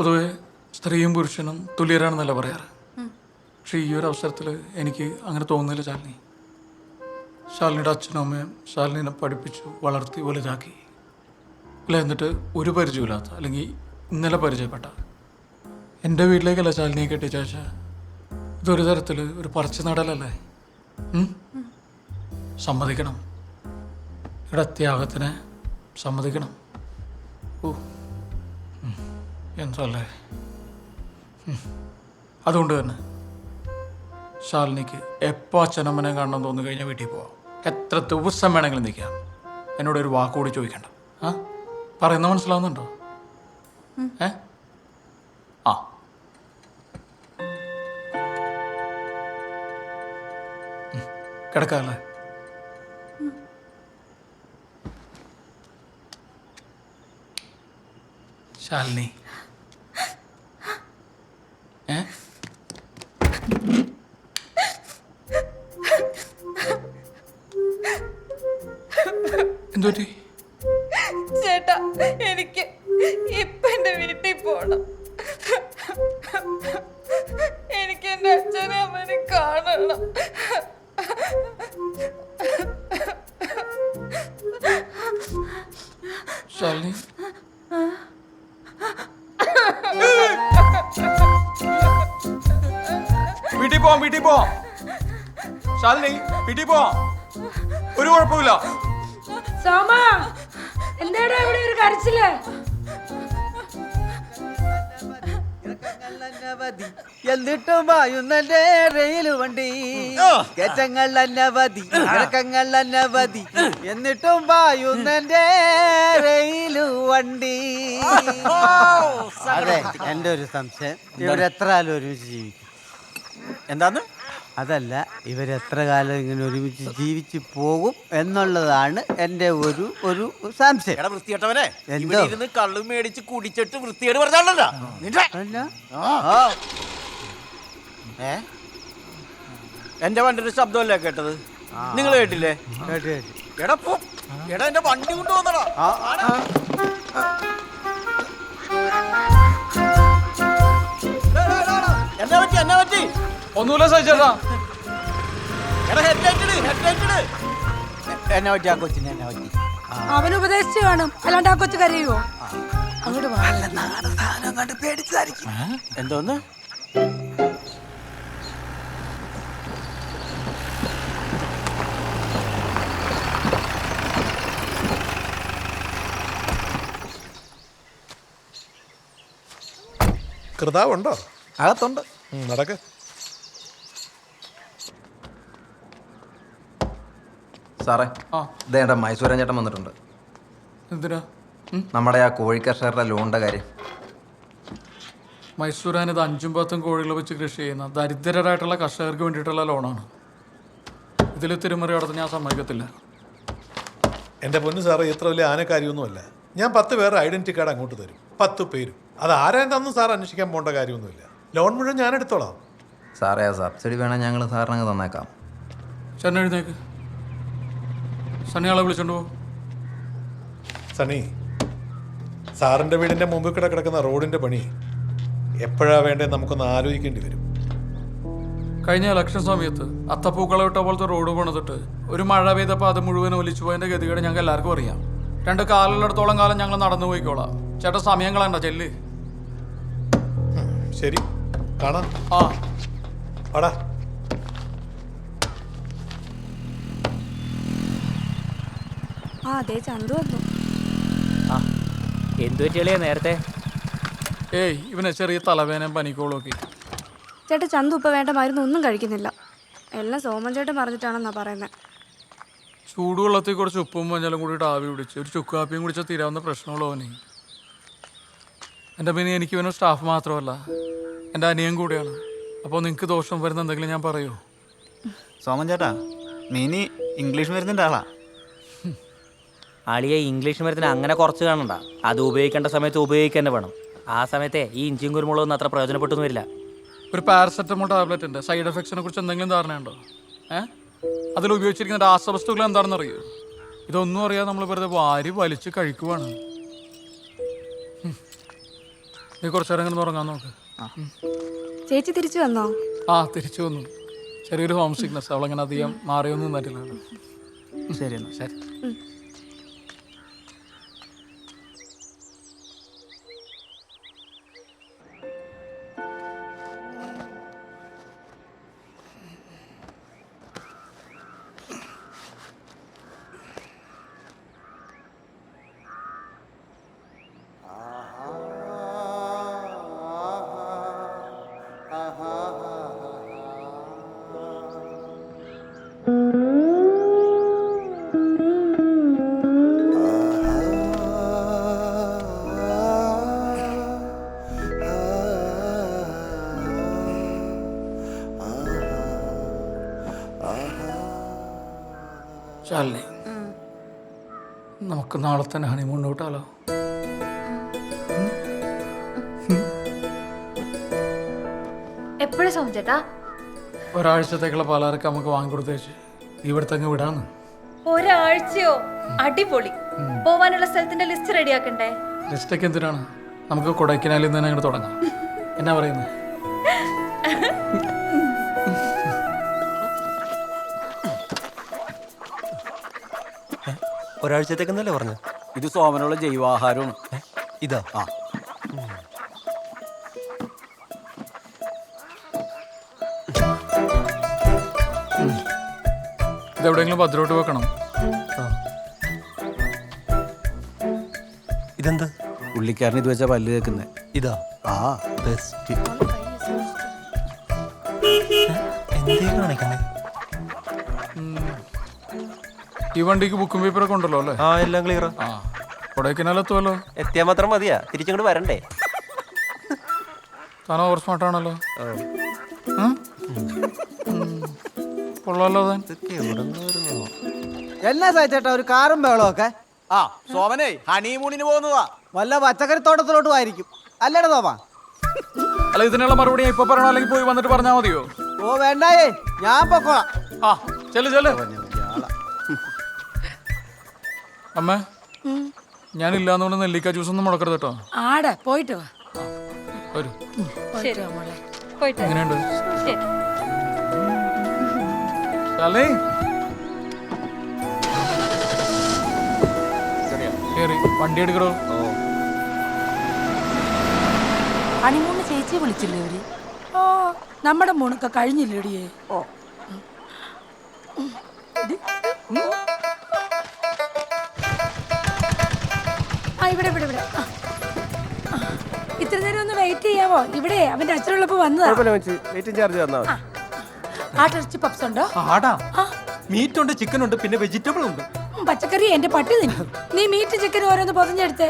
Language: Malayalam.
പൊതുവെ സ്ത്രീയും പുരുഷനും തുല്യരാണെന്നല്ല പറയാറ്. പക്ഷെ ഈ ഒരു അവസരത്തിൽ എനിക്ക് അങ്ങനെ തോന്നുന്നില്ല ശാലിനി. ശാലിനിയുടെ അച്ഛനും അമ്മയും ശാലിനിനെ പഠിപ്പിച്ചു വളർത്തി വലുതാക്കി അല്ല, എന്നിട്ട് ഒരു പരിചയമില്ലാത്ത അല്ലെങ്കിൽ ഇന്നലെ പരിചയപ്പെട്ട എൻ്റെ വീട്ടിലേക്കല്ല ശാലിനിയെ കെട്ടിച്ചേച്ച ഇതൊരു തരത്തിൽ ഒരു പറിച്ചു നടലല്ലേ? സമ്മതിക്കണം, ഇവിടെ ത്യാഗത്തിനെ സമ്മതിക്കണം. ഓ എന്തല്ലേ. അതുകൊണ്ട് തന്നെ ശാലിനിക്ക് എപ്പോൾ അച്ഛനമ്മനെ കാണണം തോന്നി കഴിഞ്ഞാൽ വീട്ടിൽ പോവാം. എത്ര ദിവസം വേണമെങ്കിലും നിൽക്കാം. എന്നോടൊരു വാക്കുകൂടി ചോദിക്കണ്ട. ആ പറയുന്ന മനസ്സിലാവുന്നുണ്ടോ? ആ കിടക്കാല്ലേ? ശാലിനി എന്തോറ്റി? ചേട്ടാ, എനിക്ക് ഇപ്പൊ എന്റെ വീട്ടിൽ പോണം. എനിക്ക് എന്റെ അച്ഛനെ അമ്മനെ കാണണം. ശാലിനി വീട്ടിൽ പോവാം, വീട്ടിൽ പോവാം. ശാലിനി വീട്ടിൽ പോവാം, ഒരു കുഴപ്പമില്ല. സോമ, എന്താടാ ഇവിടെ ഒരു കരച്ചില്? എന്നിട്ടും വായുന്നന്റെ റെയിൽ വണ്ടി, കയറ്റങ്ങൾ അനവധി, ഇറക്കങ്ങൾ അനവധി, എന്നിട്ടും വായുന്നന്റെ റെയിൽ വണ്ടി. അതെ, എന്റെ ഒരു സംശയം, ഇവരെത്ര കാലം ഒരുമിച്ച് ജീവിക്കും? എന്താന്ന്? അതല്ല, ഇവരെത്ര കാലം ഇങ്ങനെ ഒരുമിച്ച് ജീവിച്ചു പോകും എന്നുള്ളതാണ് എന്റെ ഒരു സംശയം. എടാ വൃത്തികെട്ടവനെ, എന്തോ? ഇവിടെ ഇരുന്ന് കള്ളു മേടിച്ച് കുടിച്ചിട്ട് വൃത്തികേട് പറഞ്ഞാണല്ലോ. അല്ല, എന്റെ വണ്ടിയുടെ ശബ്ദമല്ലേ കേട്ടത്? നിങ്ങൾ കേട്ടില്ലേ? എടാ പോ, എടാ എന്റെ വണ്ടി കൊണ്ടുവന്നടാ. എന്നാ പറ്റി, എന്നാ പറ്റി? ഒന്നുമില്ല സഹിച്ചേട്ടാ. എടാ ഹെഡ്ലൈറ്റ് ഇട്, ഹെഡ്ലൈറ്റ് ഇട്. എന്നെ പറ്റി ആ കൊച്ചിനെ എന്നെ പറ്റി അവൻ ഉപദേശിച്ചു കാണും, അല്ലാണ്ട് ആ കൊച്ചു കരയുവോ? അങ്ങോട്ട് പേടിച്ചതായിരിക്കും. എന്തോന്ന്? കൃതാവുണ്ടോ? അകത്തുണ്ട്. നടക്ക്. സാറേ, ഇതേണ്ട മൈസൂരൻ ചേട്ടൻ വന്നിട്ടുണ്ട്. എന്തിനാ? നമ്മുടെ ആ കോഴിക്കർഷകരുടെ ലോണിന്റെ കാര്യം. മൈസൂരാൻ ഇത് 5ഉം 10ഉം കോഴികൾ വെച്ച് കൃഷി ചെയ്യുന്ന ദരിദ്രരായിട്ടുള്ള കർഷകർക്ക് വേണ്ടിയിട്ടുള്ള ലോണാണ്. ഇതിൽ തിരുമറി നടത്തി ഞാൻ സമ്മതിക്കത്തില്ല. എൻ്റെ പൊന്നു സാറേ, ഇത്ര വലിയ ആനക്കാര്യമൊന്നുമല്ല. ഞാൻ 10 പേരുടെ ഐഡന്റിറ്റി കാർഡ് അങ്ങോട്ട് തരും, 10 പേരും. അത് ആരായെന്നൊന്നും സാർ അന്വേഷിക്കാൻ പോകേണ്ട കാര്യമൊന്നുമില്ല. ലോൺ മുഴുവൻ ഞാൻ എടുത്തോളാം. സാറേ, ആ സബ്സിഡി വേണം, ഞങ്ങൾ സാറിനങ്ങ് തന്നേക്കാം. ചേട്ടൻ എഴുന്നേക്ക്, സണ്ണിയാളെ വിളിച്ചോണ്ട് പോകും. സണി, സാറിൻ്റെ വീടിൻ്റെ മുമ്പിൽ കൂടെ കിടക്കുന്ന റോഡിൻ്റെ പണി എപ്പോഴാണ് വേണ്ടത് നമുക്കൊന്ന് ആലോചിക്കേണ്ടി വരും. കഴിഞ്ഞ ഇലക്ഷൻ സമയത്ത് അത്തപ്പൂക്കളം ഇട്ട പോലത്തെ റോഡ് പണിതിട്ട് ഒരു മഴ പെയ്തപ്പോൾ അത് മുഴുവൻ ഒലിച്ചു പോയതിൻ്റെ ഗതികേട് ഞങ്ങൾക്ക് എല്ലാവർക്കും അറിയാം. 2 കാലിടത്തോളം കാലം ഞങ്ങൾ നടന്നു പോയിക്കോളാം. ചേട്ടാ സമയം കളയണ്ട, ചെല്ല്. ശരി, കാണാം. ആ ആടാ. അതെ, ചന്തു വന്നു. എന്തു പറ്റിയല്ലേ നേരത്തെ? ഏയ്, ഇവനെ ചെറിയ തലവേനയും പനിക്കോളൊക്കെ. ചേട്ടാ, ചന്തു ഇപ്പൊ വേണ്ട മരുന്നൊന്നും കഴിക്കുന്നില്ല. എല്ലാം സോമൻ ചേട്ടൻ പറഞ്ഞിട്ടാണെന്നാ പറയുന്നത്. ചൂടുവെള്ളത്തിൽ കുറച്ച് ഉപ്പും മഞ്ഞളും കൂടിയിട്ട് ആവി പിടിച്ച് ഒരു ചുക്ക് കാപ്പിയും കുടിച്ചാൽ തീരാവുന്ന പ്രശ്നമുള്ളൂ അവന്. എൻ്റെ പിന്നെ എനിക്ക് ഇവനും സ്റ്റാഫ് മാത്രമല്ല, എൻ്റെ അനിയൻ കൂടിയാണ്. അപ്പോൾ നിങ്ങൾക്ക് ദോഷം വരുന്ന എന്തെങ്കിലും ഞാൻ പറയൂ? സോമൻ ചേട്ടാ, നീ ഇംഗ്ലീഷ് മരുന്നിൻ്റെ ആളാ. ആളിയെ ഇംഗ്ലീഷ് മരുന്നിന് അങ്ങനെ കുറച്ച് കാണണ്ട. അത് ഉപയോഗിക്കേണ്ട സമയത്ത് ഉപയോഗിക്കാൻ വേണം. ആ സമയത്തെ ഈ ഇഞ്ചിയും കുരുമുളകൊന്നും അത്ര പ്രയോജനപ്പെട്ടൊന്നും വരില്ല. ഒരു പാരസെറ്റമോൾ ടാബ്ലറ്റിൻ്റെ സൈഡ് എഫക്ട്സിനെ കുറിച്ച് എന്തെങ്കിലും ധാരണയുണ്ടോ? അതിൽ ഉപയോഗിച്ചിരിക്കുന്ന രാസവസ്തുക്കൾ എന്താണെന്ന് അറിയോ? ഇതൊന്നും അറിയാതെ നമ്മൾ വെറുതെ വാരി വലിച്ച് കഴിക്കുവാണ്. നീ കുറച്ചു നേരം ഇങ്ങനെ ഉറങ്ങാൻ നോക്ക്. ചേച്ചി തിരിച്ചു വന്നോ? ആ തിരിച്ചു വന്നു. ചെറിയൊരു ഹോം സിക്നസ്, അവളങ്ങനെ അധികം മാറിയൊന്നും നിന്നിട്ടില്ലല്ലോ. ശരി എന്നാ. ശരി. ശാലിനി, നമുക്ക് നാളെ തന്നെ ഹണിമൂൺ വിട്ടാലോ? എപ്പോഴും സോമൻ ചേട്ടാ? ഒരാഴ്ചത്തേക്കുള്ള പാലാറൊക്കെ നമുക്ക് വാങ്ങിക്കൊടുത്തേച്ച് ഇവിടുത്തെ അങ്ങ് വിടാന്ന്. ഒരാഴ്ചയോ? അടിപൊളി. പോവാനുള്ള സ്ഥലത്തിന്റെ ലിസ്റ്റ് റെഡിയാക്കണ്ടേ? ലിസ്റ്റൊക്കെ എന്തിനാണ്? നമുക്ക് കൊടൈക്കനാലിൽ നിന്ന് തന്നെ അങ്ങോട്ട് തുടങ്ങാം. എന്നാ പറയുന്നത്? ഒരാഴ്ചത്തേക്കെന്നല്ലേ പറഞ്ഞു? ഇത് സോമനുള്ള ജൈവാഹാരവും. ഇതാ ആ ഇതെവിടെയെങ്കിലും ഭദ്രോട്ട് വെക്കണം. ഇതെന്താ? പുള്ളിക്കാരൻ ഇത് വെച്ചാ പല്ല് കേൾക്കുന്നത്. ഇതാ ആ ബെസ്റ്റ്. എന്തേ കാണിക്കണ്ടേ? ഈ വണ്ടിക്ക് ബുക്കും പേപ്പറൊക്കെ ഉണ്ടല്ലോ അല്ലേ? ആ എല്ലാം ക്ലിയറാ. ആ കൊടൈക്കനാലെത്തുമല്ലോ. എത്തിയാൽ മാത്രം മതിയാ, തിരിച്ചങ്ങോട്ട് വരണ്ടേ? താൻ ഓവർ സ്മാർട്ടാണല്ലോ. കൊള്ളാലോ താൻ. ഇതൊക്കെ എവിടെ നിന്ന് വരുന്നു? എന്നാ സായിച്ചേട്ടാ ഒരു കാറും ബഹളമൊക്കെ? ആ സോമനെ ഹണിമൂണിന് പോകുന്നതാ. വല്ല പച്ചക്കറി തോട്ടത്തിലോട്ടും ആയിരിക്കും അല്ലേടാ തോമാ? അല്ല, ഇതിനുള്ള മറുപടി ഞാൻ ഇപ്പൊ പറയണോ അല്ലെങ്കിൽ പോയി വന്നിട്ട് പറഞ്ഞാൽ മതിയോ? ഓ വേണ്ടായേ, ഞാൻ പൊക്കോളാം. ആ ചെല്ലു. അമ്മ, ഞാനില്ലാന്നുകൊണ്ട് നെല്ലിക്ക ജ്യൂസ് ഒന്നും മുടക്കരുത് കേട്ടോ. ആടെ പോയിട്ട് വാ. വരൂ. ശരി പോയിട്ട് എങ്ങനെയുണ്ട് ശരി. ശാലേ? കേറി വണ്ടി എടുക്കണോ? ഹണിമൂണ് ചേച്ചിയെ വിളിച്ചില്ലേ അവര്? ഓ നമ്മുടെ മോണൊക്കെ കഴിഞ്ഞില്ലേടിയേ? ഓ ആ ഇവിടെ ഇത്ര നേരം ഒന്ന് വെയിറ്റ് ചെയ്യാവോ? ഇവിടെ അവന്റെ അച്ഛനുള്ളപ്പോ വന്നതാ. ആട്ടിറച്ചി പപ്സ് ഉണ്ടോ? ആടാ, മീറ്റ് ഉണ്ട്, ചിക്കൻ ഉണ്ട്, പിന്നെ വെജിറ്റബിൾ ഉണ്ട്. പച്ചക്കറി എന്റെ പട്ടി തിന്നു. നീ മീറ്റ് ചിക്കൻ ഓരോന്ന് പൊതിഞ്ഞെടുത്തേ.